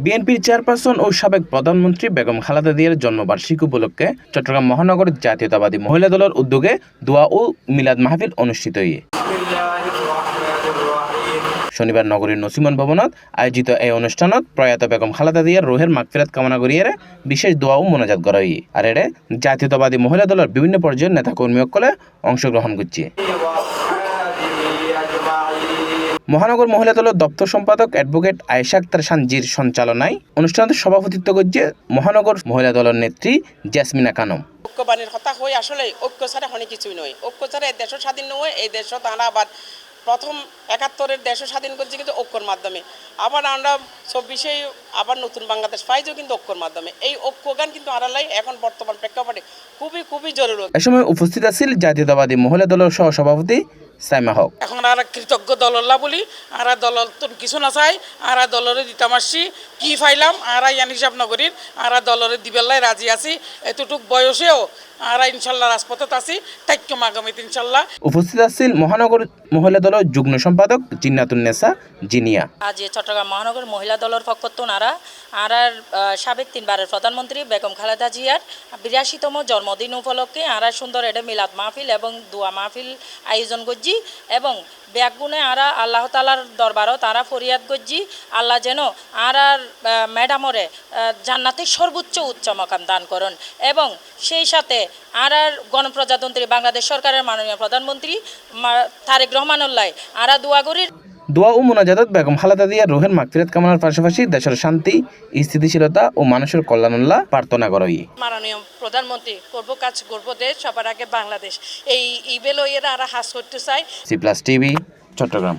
বিএনপির চেয়ারপারসন ও সাবেক প্রধানমন্ত্রী বেগম খালেদা জিয়ার জন্মবার্ষিকী উপলক্ষে চট্টগ্রাম মহানগর জাতীয়তাবাদী মহিলা দলের উদ্যোগে দোয়া ও মিলাদ মাহফিল অনুষ্ঠিত হয়ে শনিবার নগরীর নসিমন ভবনত আয়োজিত এই অনুষ্ঠানত প্রয়াত বেগম খালেদা জিয়ার রোহের মাগফিরাত কামনা করিয়ে বিশেষ দোয়া ও মোনাজাত করা হয়ে আর এর জাতীয়তাবাদী মহিলা দলের বিভিন্ন পর্যায়ের নেতাকর্মীসকলে অংশগ্রহণ করছে। মহানগর মহিলা দলের দপ্তর সম্পাদক অ্যাডভোকেট আয়েশা আক্তার সানজির সঞ্চালনায় অনুষ্ঠানে সভাপতিত্ব করছে মহানগর মহিলা দলের নেত্রী জেসমিনা খানম। ঐক্যবাণীর কথা হই আসলে ঐক্য ছাড়া অনেক কিছুই নয়। ঐক্য ছাড়া এই দেশ স্বাধীন নয়। এই দেশ তারা আবার প্রথম ৭১-এর দেশ স্বাধীন করছে কিন্তু ঐক্যর মাধ্যমে। আবার আমরা ২৪-এ আবার নতুন বাংলাদেশ পাইছেও কিন্তু ঐক্যর মাধ্যমে। এই ঐক্যগান কিন্তু আড়ালাই এখন বর্তমান প্রেক্ষাপটে খুবই খুবই জরুরি। এ সময় উপস্থিত আছেন জাতীয়তাবাদী মহিলা দলের সহ সভাপতি সাইমা হক। এখন আর কৃতজ্ঞ দলল্লা বলি আর দল কিছু না চাই আর দলরে দিতাম আসছি কি ফাইলাম আর ইয়ান হিসাব নগরীর আর দলরে দিবেল্লাই রাজি আছি এতটুক বয়সেও আর ইনশাল্লাহ রাজপথত আছি তাইক্যম আগামীত ইনশাল্লাহ। উপস্থিত আছেন মহানগর মহিলা দলের যুগ্ম সম্পাদক জিন্নাতুন্নেসা জিনিয়া। আজ চট্টগ্রাম মহানগর মহিলা দলের পক্ষত আর সাবেক ৩বারের প্রধানমন্ত্রী বেগম খালেদা জিয়ার ৮২তম জন্মদিন উপলক্ষে আর সুন্দর এটা মিলাদ মাহফিল এবং দোয়া মাহফিল আয়োজন করছি এবং ব্যাগুনে আর আল্লাহ তালার দরবারও তারা ফরিয়াদ করছি আল্লাহ যেন আর ম্যাডামরে জান্নাতের সর্বোচ্চ উচ্চ মাকাম দান করুন এবং সেই সাথে আর গণপ্রজাতন্ত্রী বাংলাদেশ সরকারের মাননীয় প্রধানমন্ত্রী তারেক রহমানুল্লাহ আর দোয়াগরির দোয়া ও মোনাজাতত বেগম খালেদা জিয়ার রোহের মাগফিরাত কামনার পাশাপাশি দেশের শান্তি স্থিতিশীলতা ও মানুষের কল্যাণল্লাহ প্রার্থনা করা হয়। মাননীয় প্রধানমন্ত্রী করব কাজ করব দেশ সবার আগে বাংলাদেশ এই ইবেল এরা হাস করতে চাই। C plus TV Chittagong.